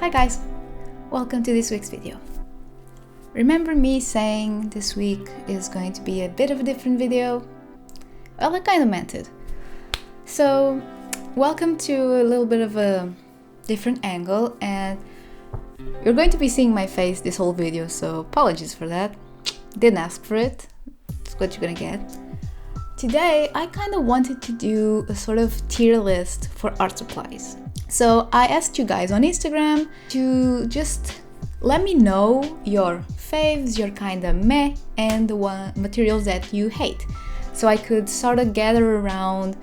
Hi guys, welcome to this week's video. Remember me saying this week is going to be a bit of a different video? Well, I kind of meant it. So, welcome to a little bit of a different angle, and you're going to be seeing my face this whole video, so apologies for that. Didn't ask for it, it's what you're gonna get. Today, I kind of wanted to do a sort of tier list for art supplies. So I asked you guys on Instagram to just let me know your faves, your kind of meh, and the materials that you hate. So I could sort of gather around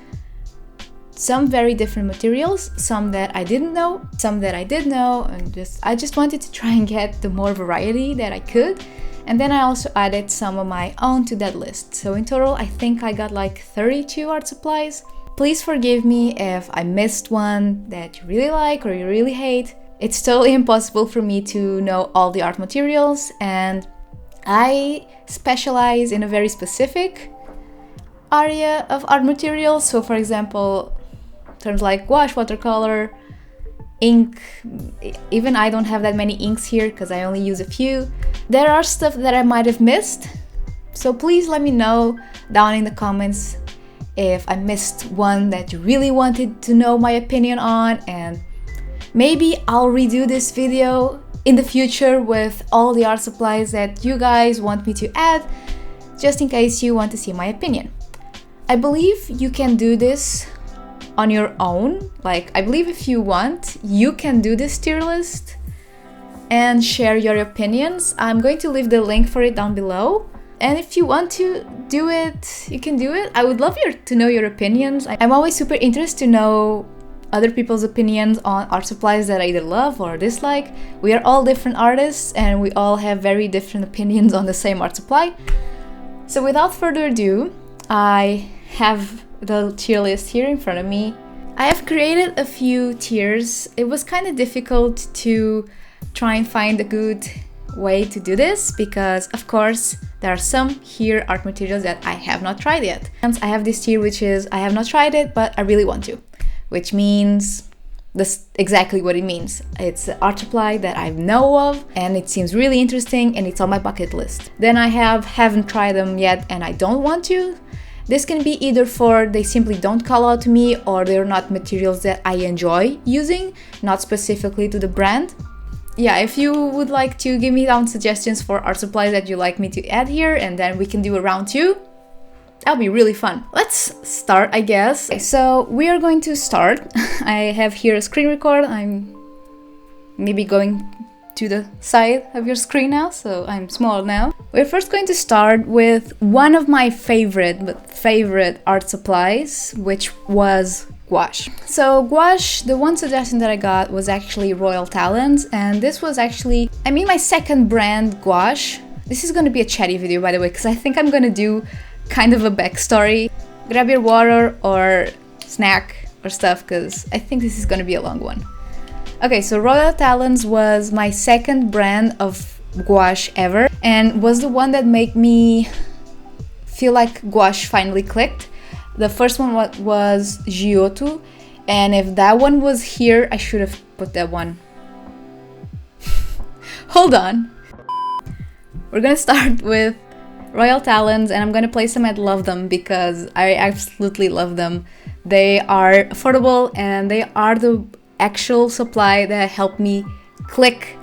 some very different materials, some that I didn't know, some that I did know, and I just wanted to try and get the more variety that I could. And then I also added some of my own to that list. So in total, I think I got like 32 art supplies. Please forgive me if I missed one that you really like or you really hate. It's totally impossible for me to know all the art materials, and I specialize in a very specific area of art materials. So for example, terms like gouache, watercolor, ink, even I don't have that many inks here because I only use a few. There are stuff that I might have missed, so please let me know down in the comments if I missed one that you really wanted to know my opinion on, and maybe I'll redo this video in the future with all the art supplies that you guys want me to add, just in case you want to see my opinion. I believe you can do this on your own. Like, I believe if you want, you can do this tier list and share your opinions. I'm going to leave the link for it down below. And if you want to do it, you can do it. I would love to know your opinions. I'm always super interested to know other people's opinions on art supplies that I either love or dislike. We are all different artists and we all have very different opinions on the same art supply. So without further ado, I have the tier list here in front of me. I have created a few tiers. It was kind of difficult to try and find a good way to do this because, of course, there are some here art materials that I have not tried yet. And I have this tier which is I have not tried it, but I really want to, which means that's exactly what it means. It's an art supply that I know of and it seems really interesting and it's on my bucket list. Then I haven't tried them yet and I don't want to. This can be either for they simply don't call out to me, or they're not materials that I enjoy using, not specifically to the brand. Yeah, if you would like to give me down suggestions for art supplies that you like me to add here, and then we can do a round two, that'll be really fun. Let's start, I guess. Okay, so we are going to start. I have here a screen record. I'm maybe going to the side of your screen now, so I'm small now. We're first going to start with one of my favorite art supplies, which was gouache. So gouache, the one suggestion that I got was actually Royal Talens, and this was actually, my second brand gouache. This is going to be a chatty video, by the way, because I think I'm going to do kind of a backstory. Grab your water or snack or stuff, because I think this is going to be a long one. Okay, so Royal Talens was my second brand of gouache ever, and was the one that made me feel like gouache finally clicked. The first one was Giotto, and if that one was here, I should have put that one. Hold on. We're gonna start with Royal Talens, and I'm gonna place them at Love Them because I absolutely love them. They are affordable and they are the actual supply that helped me click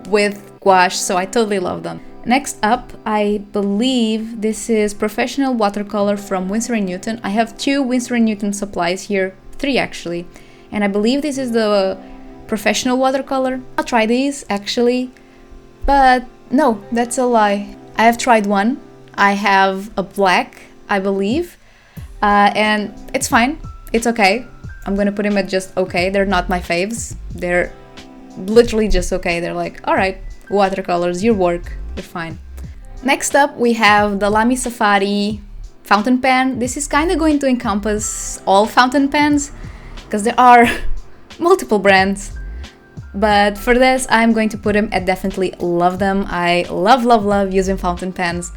with gouache, so I totally love them. Next up, I believe this is Professional Watercolor from Winsor & Newton. I have two Winsor & Newton supplies here, three actually, and I believe this is the Professional Watercolor. I'll try these actually, but no, that's a lie. I have tried one. I have a black, I believe, and it's fine, it's okay. I'm gonna put them at just okay. They're not my faves. They're literally just okay. They're like, alright, watercolors, your work, you're fine. Next up, we have the Lami Safari fountain pen. This is kind of going to encompass all fountain pens because there are multiple brands. But for this, I'm going to put them at definitely Love Them. I love using fountain pens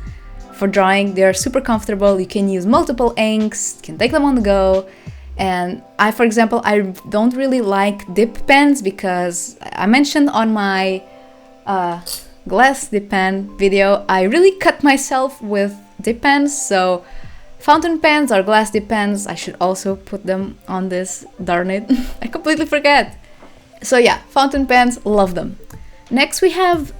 for drawing. They're super comfortable. You can use multiple inks, you can take them on the go. And I, for example, I don't really like dip pens because I mentioned on my glass dip pen video, I really cut myself with dip pens. So fountain pens or glass dip pens, I should also put them on this, darn it. I completely forget. So yeah, fountain pens, love them. Next we have,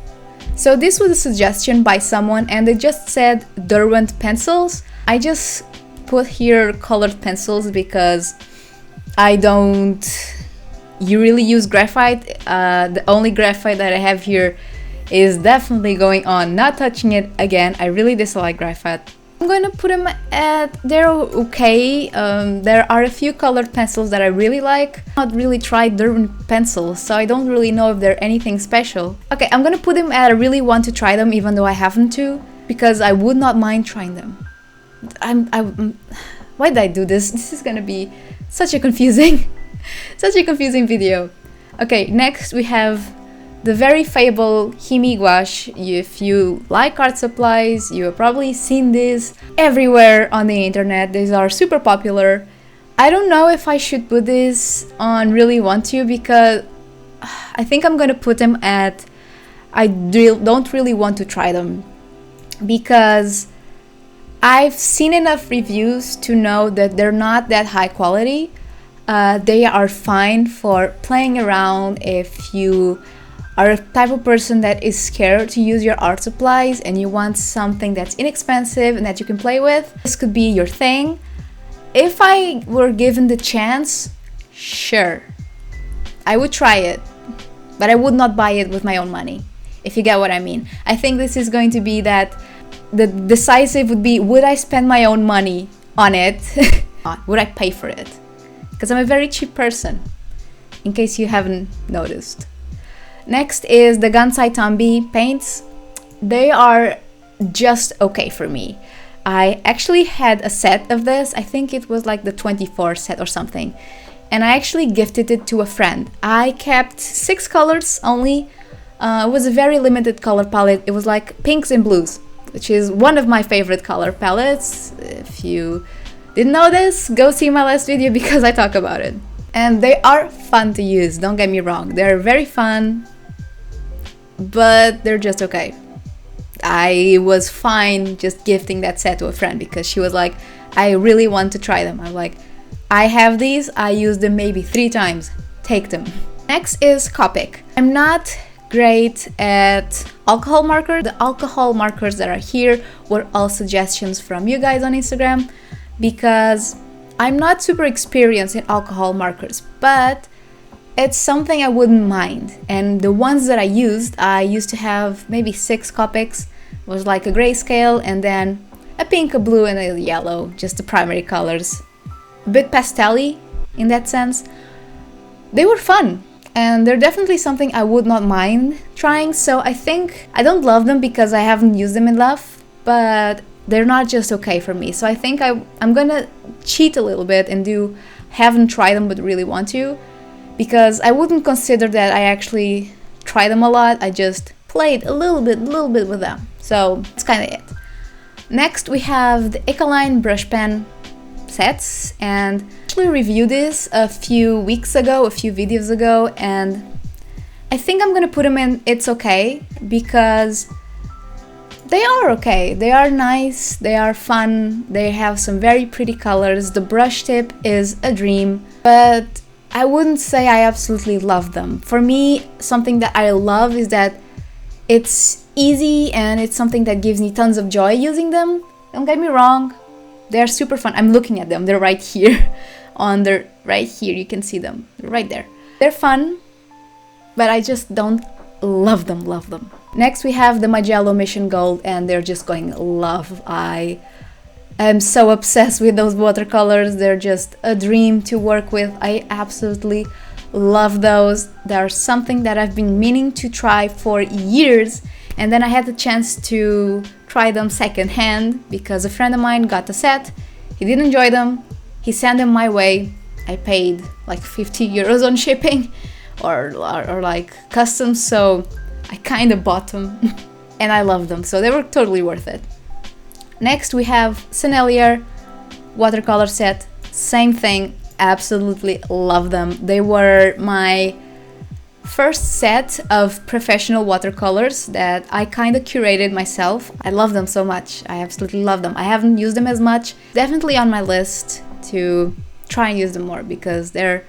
so this was a suggestion by someone and they just said Derwint pencils. I just put here colored pencils because I don't really use graphite. The only graphite that I have here is definitely going on not touching it again. I really dislike graphite. I'm going to put them at, they're okay. There are a few colored pencils that I really like. I've not really tried Derwint pencils, so I don't really know if they're anything special. Okay, I'm gonna put them at I really want to try them even though I haven't to, because I would not mind trying them. Why did I do this? This is gonna be such a confusing video. Okay, next we have the very Fable Himi Gouache. If you like art supplies, you have probably seen this everywhere on the internet. These are super popular. I don't know if I should put this on really want to, because I think I'm gonna put them at I don't really want to try them, because I've seen enough reviews to know that they're not that high quality. They are fine for playing around if you are a type of person that is scared to use your art supplies and you want something that's inexpensive and that you can play with. This could be your thing. If I were given the chance, sure, I would try it, but I would not buy it with my own money, if you get what I mean. I think this is going to be that the decisive would be, would I spend my own money on it? Would I pay for it? Because I'm a very cheap person, in case you haven't noticed. Next is the Gansai Tambi paints. They are just okay for me. I actually had a set of this. I think it was like the 24 set or something. And I actually gifted it to a friend. I kept 6 colors only. It was a very limited color palette. It was like pinks and blues, which is one of my favorite color palettes. If you didn't know this, go see my last video because I talk about it. And they are fun to use, don't get me wrong. They're very fun, but they're just okay. I was fine just gifting that set to a friend because she was like, I really want to try them. I'm like, I have these, I used them maybe 3 times, take them. Next is Copic. I'm not great at alcohol markers. The alcohol markers that are here were all suggestions from you guys on Instagram, because I'm not super experienced in alcohol markers, but it's something I wouldn't mind. And the ones that I used to have maybe 6 Copics. It was like a grayscale and then a pink, a blue, and a yellow, just the primary colors. A bit pastel-y in that sense. They were fun, and they're definitely something I would not mind trying. So I think I don't love them because I haven't used them enough, but they're not just okay for me. So I think I'm gonna cheat a little bit and do haven't tried them but really want to, because I wouldn't consider that I actually try them a lot. I just played a little bit with them. So that's kind of it. Next we have the Ecoline brush pen sets, and I actually reviewed this a few videos ago, and I think I'm gonna put them in It's Okay, because they are okay. They are nice, they are fun, they have some very pretty colors. The brush tip is a dream, but I wouldn't say I absolutely love them. For me, something that I love is that it's easy and it's something that gives me tons of joy using them. Don't get me wrong, they're super fun. I'm looking at them, they're right here. Right here, you can see them, they're right there. They're fun, but I just don't love them. Next we have the Mijello Mission Gold, and they're just going love. I am so obsessed with those watercolors. They're just a dream to work with. I absolutely love those. They're something that I've been meaning to try for years, and then I had the chance to try them secondhand because a friend of mine got the set. He did enjoy them. He sent them my way. I paid like 50 euros on shipping or like customs, so I kind of bought them and I love them, so they were totally worth it. Next we have Senellier Watercolor set. Same thing, absolutely love them. They were my first set of professional watercolors that I kind of curated myself. I love them so much. I absolutely love them. I haven't used them as much. Definitely on my list to try and use them more because they're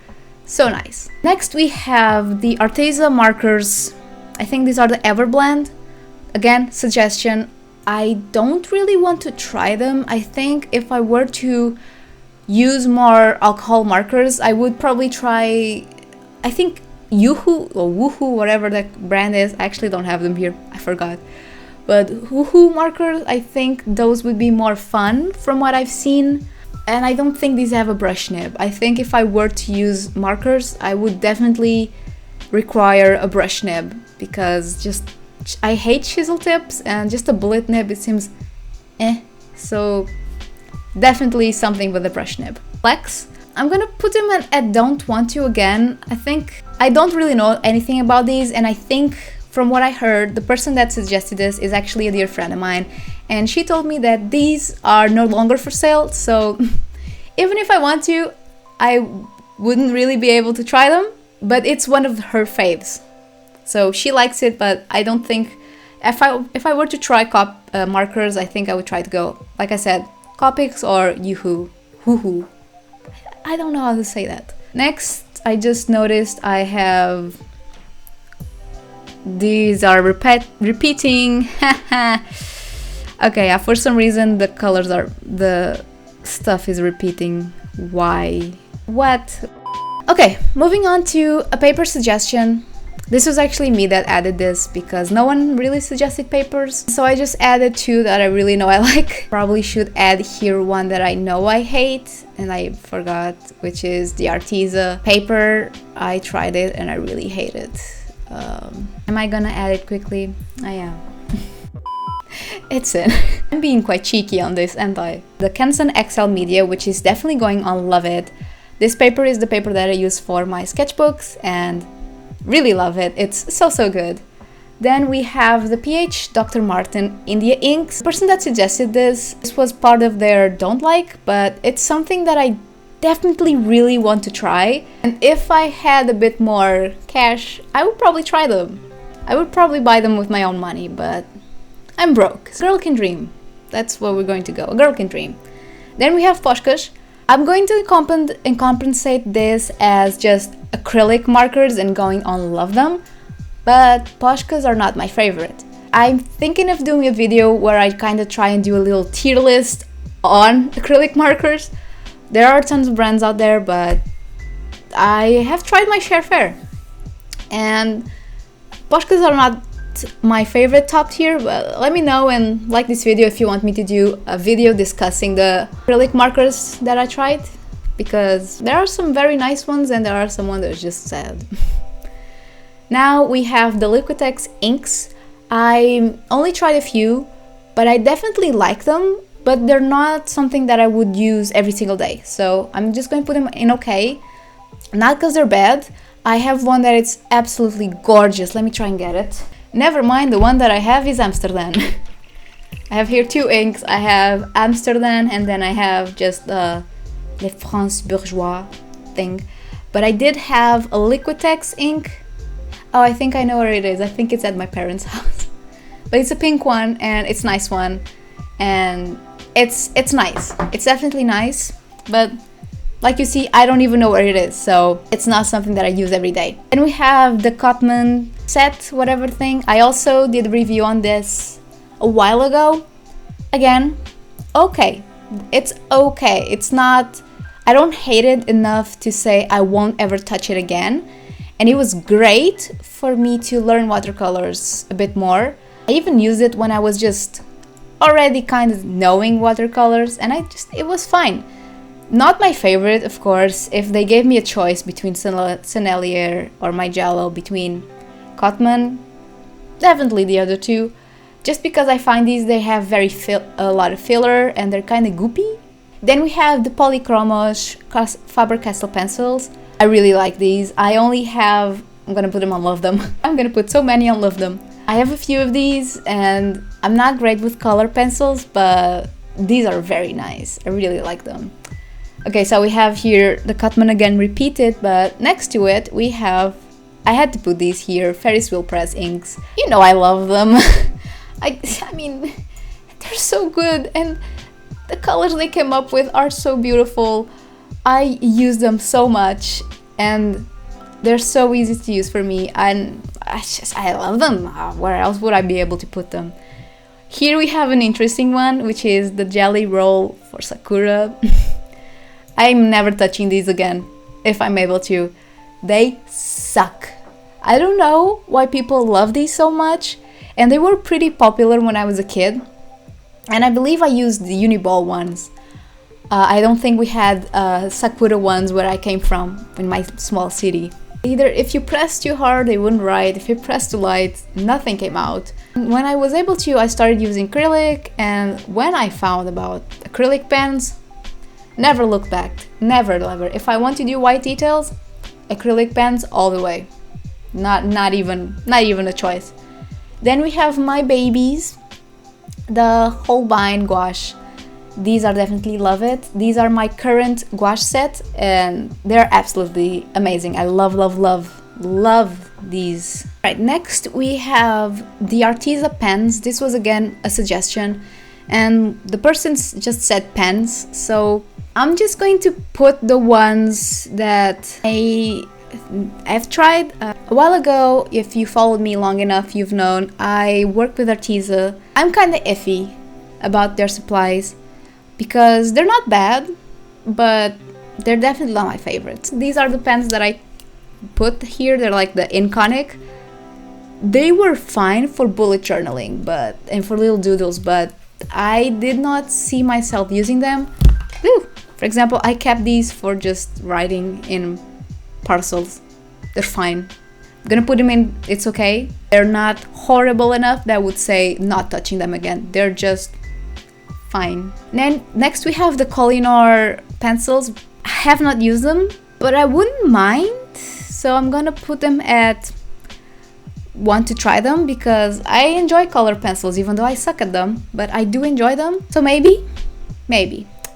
so nice. Next we have the Arteza markers. I think these are the EverBlend. Again, suggestion. I don't really want to try them. I think if I were to use more alcohol markers, I would probably try, I think Yoo-hoo or Woohoo, whatever that brand is. I actually don't have them here, I forgot. But Woohoo markers, I think those would be more fun from what I've seen. And I don't think these have a brush nib. I think if I were to use markers, I would definitely require a brush nib because just I hate chisel tips and just a bullet nib, it seems eh. So definitely something with a brush nib. Flex, I'm gonna put them at don't want to again. I think I don't really know anything about these, and I think from what I heard, the person that suggested this is actually a dear friend of mine, and she told me that these are no longer for sale, so even if I want to, I wouldn't really be able to try them, but it's one of her faves. So she likes it, but I don't think, if I were to try markers, I think I would try to go, like I said, Copics or Yoo-hoo. Hoo-hoo. I don't know how to say that. Next, I just noticed I have, these are repeating. Okay, yeah, for some reason the colors are, the stuff is repeating. Why? What? Okay, moving on to a paper suggestion. This was actually me that added this because no one really suggested papers. So I just added two that I really know I like. Probably should add here one that I know I hate and I forgot, which is the Arteza paper. I tried it and I really hate it. Am I gonna add it quickly? I am. It's in. I'm being quite cheeky on this, aren't I? The Canson XL Media, which is definitely going on Love It. This paper is the paper that I use for my sketchbooks and really love it. It's so good. Then we have the PH Dr. Martin India Inks. The person that suggested this was part of their don't like, but it's something that I definitely really want to try. And if I had a bit more cash, I would probably try them. I would probably buy them with my own money, but I'm broke. A girl can dream. That's where we're going to go. A girl can dream. Then we have Poscas. I'm going to compensate this as just acrylic markers and going on love them, but Poscas are not my favorite. I'm thinking of doing a video where I kind of try and do a little tier list on acrylic markers. There are tons of brands out there, but I have tried my fair. And Poscas are not my favorite top tier, but let me know and like this video if you want me to do a video discussing the acrylic markers that I tried, because there are some very nice ones and there are some ones that are just sad. Now we have the Liquitex Inks. I only tried a few, but I definitely like them, but they're not something that I would use every single day, so I'm just going to put them in okay. Not because they're bad. I have one that is absolutely gorgeous. Let me try and get it. Never mind, the one that I have is Amsterdam. I have here two inks. I have Amsterdam and then I have just the Le France Bourgeois thing. But I did have a Liquitex ink. Oh, I think I know where it is. I think it's at my parents' house. But it's a pink one and it's a nice one. And it's nice. It's definitely nice. But like you see, I don't even know where it is, so it's not something that I use every day. And we have the Cotman set, whatever thing. I also did a review on this a while ago. Again, okay. It's okay. It's not, I don't hate it enough to say I won't ever touch it again. And it was great for me to learn watercolors a bit more. I even used it when I was just already kind of knowing watercolors, and it was fine. Not my favorite, of course. If they gave me a choice between Senellier or Mijello, between Cotman, definitely the other two. Just because I find these, they have a lot of filler and they're kind of goopy. Then we have the Polychromos Faber Castell pencils. I really like these. I only have, I'm gonna put them on Love Them. I'm gonna put so many on Love Them. I have a few of these and I'm not great with color pencils, but these are very nice. I really like them. Okay, so we have here the Cotman again repeated, but next to it we have, I had to put these here, Ferris wheel press inks. You know I love them. I mean, they're so good, and the colors they came up with are so beautiful. I use them so much, and they're so easy to use for me, and I love them. Where else would I be able to put them? Here we have an interesting one, which is the jelly roll for Sakura. I'm never touching these again, if I'm able to. They suck. I don't know why people love these so much, and they were pretty popular when I was a kid. And I believe I used the Uniball ones. I don't think we had Sakura ones where I came from, in my small city. Either if you pressed too hard, they wouldn't write. If you pressed too light, nothing came out. When I was able to, I started using acrylic, and when I found about acrylic pens, never looked back. Never, ever. If I want to do white details, acrylic pens all the way. Not even a choice. Then we have my babies, the Holbein Gouache. These are definitely love it. These are my current gouache set, and they're absolutely amazing. I love these. Right, next we have the Arteza pens. This was again a suggestion, and the person just said pens, so I'm just going to put the ones that I've tried. A while ago, if you followed me long enough, you've known I work with Arteza. I'm kind of iffy about their supplies because they're not bad, but they're definitely not my favorites. These are the pens that I put here. They're like the Inkonic. They were fine for bullet journaling and for little doodles, but I did not see myself using them. Woo! For example, I kept these for just writing in parcels. They're fine. I'm gonna put them in, it's okay. They're not horrible enough that I would say not touching them again. They're just fine. Then next we have the Kool-I-Noor pencils. I have not used them, but I wouldn't mind. So I'm gonna put them at 1 to try them because I enjoy color pencils even though I suck at them, but I do enjoy them. So maybe.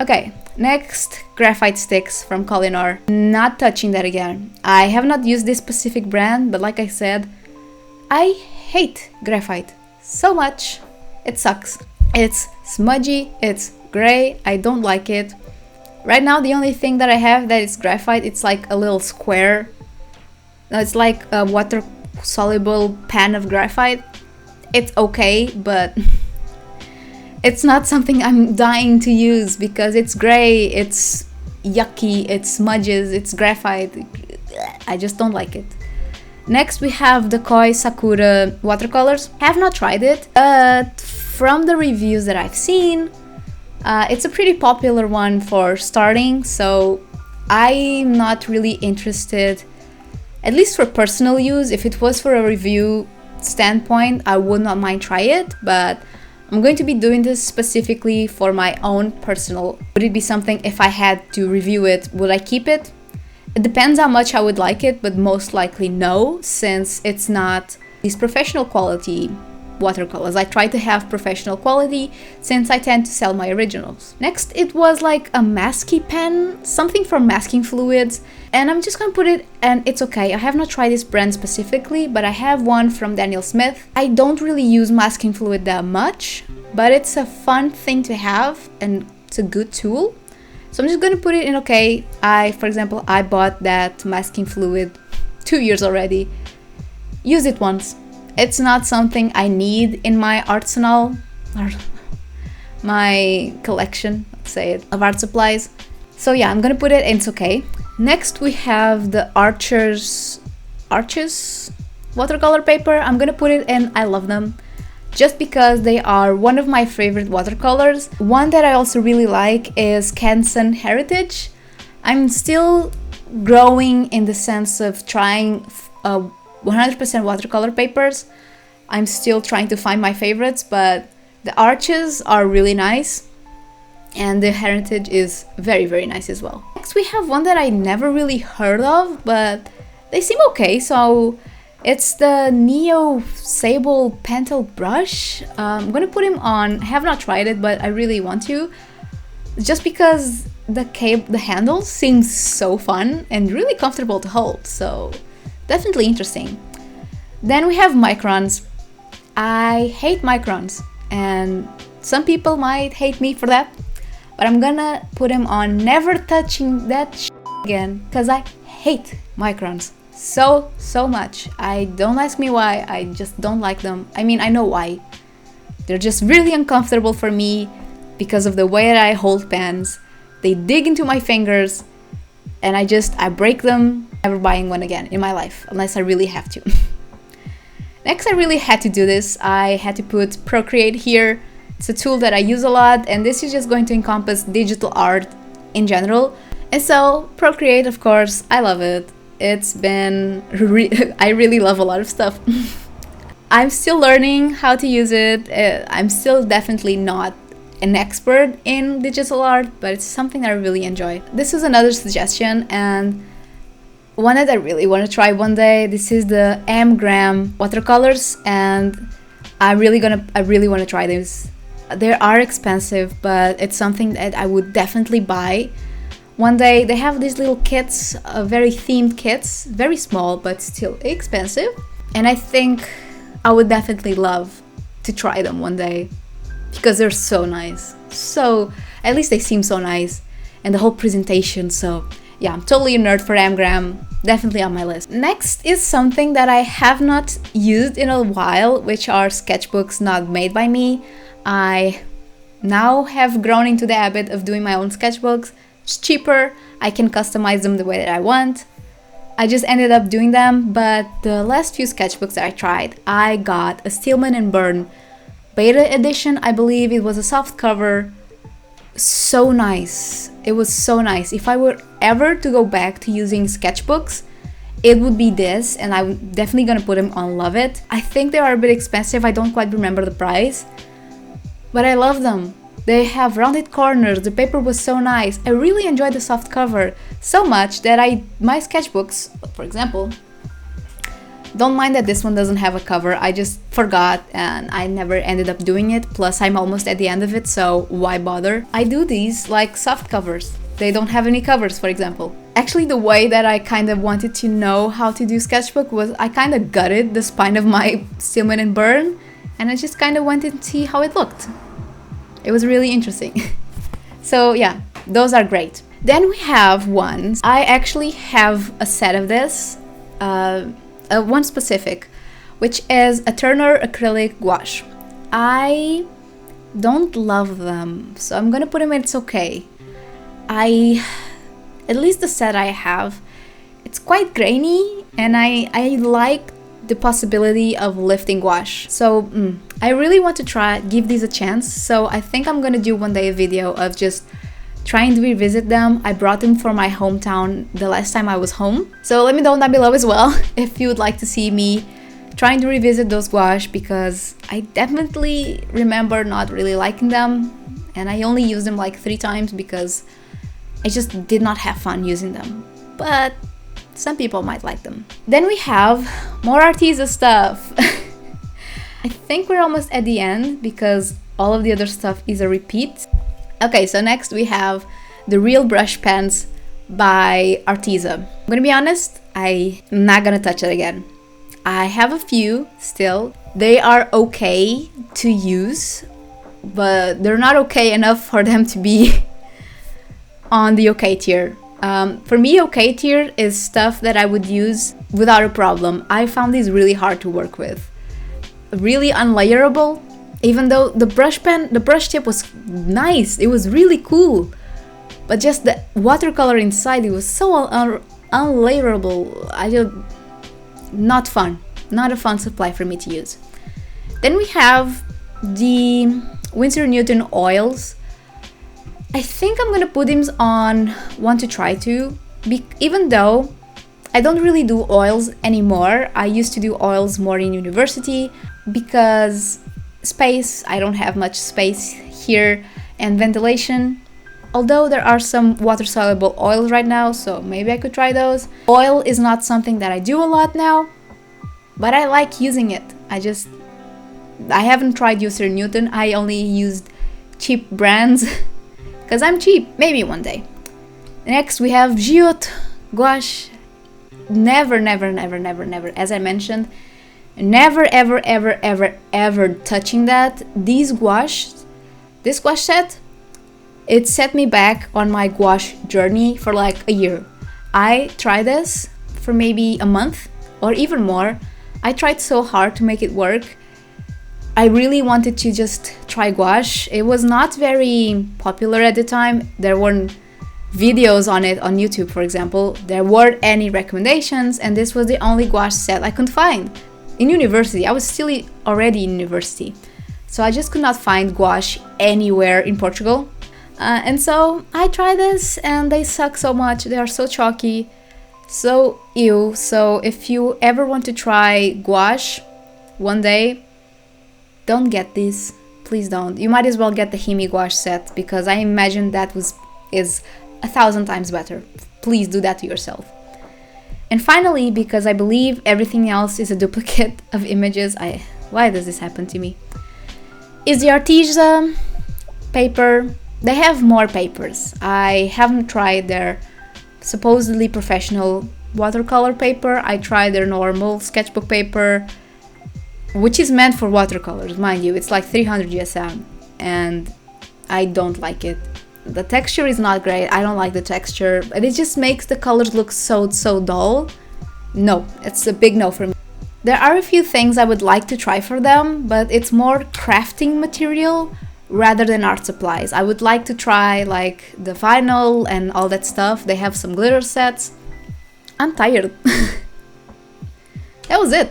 Okay. Next, graphite sticks from Kool-I-Noor. Not touching that again. I have not used this specific brand, but like I said, I hate graphite so much. It sucks. It's smudgy, it's gray, I don't like it. Right now, the only thing that I have that is graphite, it's like a little square. No, it's like a water-soluble pan of graphite. It's okay, but it's not something I'm dying to use because it's gray, it's yucky, it smudges, it's graphite. I just don't like it. Next we have the Koi Sakura watercolors. Have not tried it, but from the reviews that I've seen, it's a pretty popular one for starting, so I'm not really interested, at least for personal use. If it was for a review standpoint, I would not mind try it, but I'm going to be doing this specifically for my own personal. Would it be something if I had to review it, would I keep it? It depends how much I would like it, but most likely no, since it's not these professional quality watercolors. I try to have professional quality since I tend to sell my originals. Next, it was like a masking pen, something for masking fluids, and I'm just gonna put it, and it's okay. I have not tried this brand specifically, but I have one from Daniel Smith. I don't really use masking fluid that much, but it's a fun thing to have, and it's a good tool. So I'm just gonna put it in okay. For example, I bought that masking fluid 2 years already. Use it once. It's not something I need in my arsenal, or my collection, let's say it, of art supplies. So yeah, I'm gonna put it in it's okay. Next we have the Arches watercolor paper. I'm gonna put it in I love them, just because they are one of my favorite watercolors. One that I also really like is Canson Heritage. I'm still growing in the sense of trying 100% watercolor papers. I'm still trying to find my favorites, but the Arches are really nice, and the Heritage is very, very nice as well. Next we have one that I never really heard of, but they seem okay. So it's the Neo Sable Pentel brush. I'm gonna put him on. I have not tried it, but I really want to, just because the handle seems so fun and really comfortable to hold, so definitely interesting. Then we have Microns. I hate Microns, and some people might hate me for that, but I'm gonna put them on never touching that again, because I hate Microns so much. I don't ask me why, I just don't like them. I mean, I know why. They're just really uncomfortable for me because of the way that I hold pens. They dig into my fingers and I break them. Never buying one again in my life unless I really have to. Next, I really had to do this. I had to put Procreate here. It's a tool that I use a lot, and this is just going to encompass digital art in general. And so Procreate, of course, I love it. It's been I really love a lot of stuff. I'm still learning how to use it. I'm still definitely not an expert in digital art, but it's something I really enjoy. This is another suggestion, and one that I really want to try one day. This is the M-gram watercolors, and I really want to try this. They are expensive, but it's something that I would definitely buy one day. They have these little kits, very themed kits, very small but still expensive, and I think I would definitely love to try them one day because they're so nice. So at least they seem so nice, and the whole presentation. So yeah, I'm totally a nerd for M-gram, definitely on my list. Next is something that I have not used in a while, which are sketchbooks not made by me. I now have grown into the habit of doing my own sketchbooks. It's cheaper, I can customize them the way that I want. I just ended up doing them, but the last few sketchbooks that I tried, I got a Stillman and Burn beta edition. I believe it was a soft cover. So nice. It was so nice. If I were ever to go back to using sketchbooks, it would be this, and I'm definitely gonna put them on Love It. I think they are a bit expensive. I don't quite remember the price, but I love them. They have rounded corners. The paper was so nice. I really enjoyed the soft cover so much that my sketchbooks, for example, don't mind that this one doesn't have a cover. I just forgot and I never ended up doing it. Plus, I'm almost at the end of it, so why bother? I do these like soft covers. They don't have any covers, for example. Actually, the way that I kind of wanted to know how to do sketchbook was I kind of gutted the spine of my Stillman and Burn, and I just kind of wanted to see how it looked. It was really interesting. So yeah, those are great. Then we have ones. I actually have a set of this. One specific, which is a Turner acrylic gouache. I don't love them, so I'm gonna put them in It's Okay. At least the set I have, it's quite grainy, and I like the possibility of lifting gouache. So I really want to give these a chance. So I think I'm gonna do one day a video of just trying to revisit them. I brought them for my hometown the last time I was home. So let me know down below as well if you would like to see me trying to revisit those gouache, because I definitely remember not really liking them, and I only used them like 3 times because I just did not have fun using them. But some people might like them. Then we have more Arteza stuff. I think we're almost at the end because all of the other stuff is a repeat. Okay, so next we have the Real Brush Pens by Arteza. I'm gonna be honest, I'm not gonna touch it again. I have a few still. They are okay to use, but they're not okay enough for them to be on the okay tier. For me, okay tier is stuff that I would use without a problem. I found these really hard to work with. Really unlayerable. Even though the brush tip was nice, it was really cool, but just the watercolor inside, it was so unlayerable. Not fun, not a fun supply for me to use. Then we have the Winsor Newton oils. I think I'm gonna put them on Want to Try To, even though I don't really do oils anymore. I used to do oils more in university because space, I don't have much space here, and ventilation. Although there are some water-soluble oils right now, so maybe I could try those. Oil is not something that I do a lot now, but I like using it. I haven't tried Winsor Newton. I only used cheap brands because I'm cheap. Maybe one day. Next we have Goitto Gouache. Never, as I mentioned, never ever touching that. This gouache set, it set me back on my gouache journey for like a year. I tried this for maybe a month or even more. I tried so hard to make it work. I really wanted to just try gouache. It was not very popular at the time. There weren't videos on it on YouTube, for example. There weren't any recommendations, and this was the only gouache set I could find. In university, I was still already in university, so I just could not find gouache anywhere in Portugal. And so I tried this, and they suck so much. They are so chalky, so ew. So if you ever want to try gouache one day, don't get this. Please don't. You might as well get the Himi Gouache set, because I imagine that is 1,000 times better. Please do that to yourself. And finally, because I believe everything else is a duplicate of images, why does this happen to me? Is the Arteza paper. They have more papers. I haven't tried their supposedly professional watercolor paper. I tried their normal sketchbook paper, which is meant for watercolors, mind you. It's like 300 GSM, and I don't like it. The texture is not great. I don't like the texture, but it just makes the colors look so dull. No, it's a big no for me. There are a few things I would like to try for them, but it's more crafting material rather than art supplies. I would like to try like the vinyl and all that stuff. They have some glitter sets. I'm tired. That was it.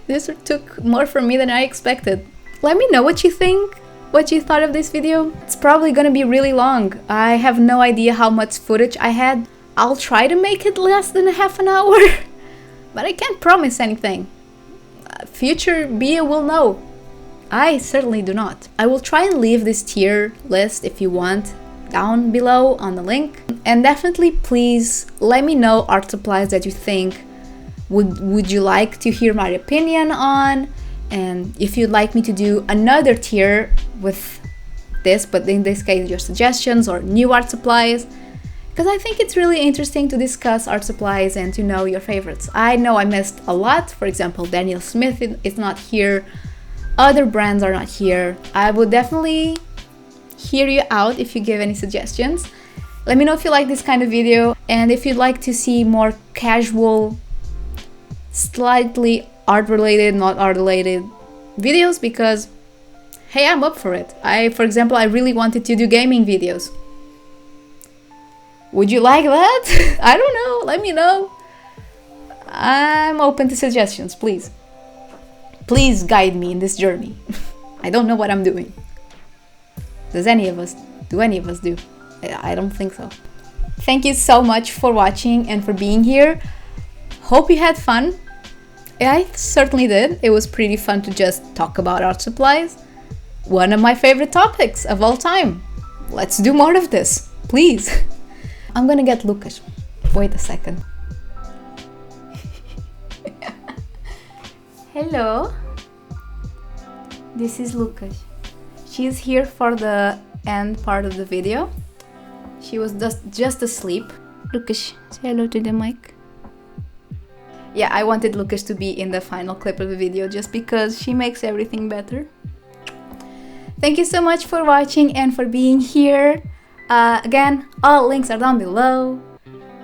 This took more from me than I expected. Let me know what you think, what you thought of this video. It's probably gonna be really long. I have no idea how much footage I had. I'll try to make it less than half an hour, but I can't promise anything. Future Bia will know. I certainly do not. I will try and leave this tier list, if you want, down below on the link. And definitely please let me know art supplies that you think would you like to hear my opinion on, and if you'd like me to do another tier with this, but in this case your suggestions or new art supplies, because I think it's really interesting to discuss art supplies and to know your favorites. I know I missed a lot. For example, Daniel Smith is not here, other brands are not here. I would definitely hear you out if you give any suggestions. Let me know if you like this kind of video, and if you'd like to see more casual, slightly art-related, not art-related videos, because hey, I'm up for it. For example, I really wanted to do gaming videos. Would you like that? I don't know, let me know. I'm open to suggestions, please. Please guide me in this journey. I don't know what I'm doing. Do any of us do? I don't think so. Thank you so much for watching and for being here. Hope you had fun. I certainly did. It was pretty fun to just talk about art supplies. One of my favorite topics of all time. Let's do more of this, please. I'm gonna get Lucas. Wait a second. Hello. This is Lucas. She's here for the end part of the video. She was just asleep. Lucas, say hello to the mic. Yeah, I wanted Lucas to be in the final clip of the video just because she makes everything better. Thank you so much for watching and for being here. Again, all links are down below.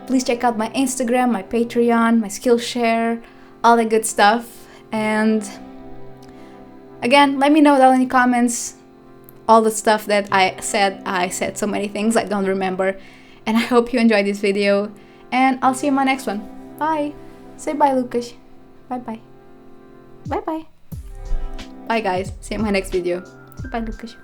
Please check out my Instagram, my Patreon, my Skillshare, all the good stuff. And again, let me know down in the comments all the stuff that I said so many things I don't remember. And I hope you enjoyed this video, and I'll see you in my next one. Bye. Say bye, Lucas. Bye-bye. Bye-bye. Bye, guys. See you in my next video. Say bye, Lucas.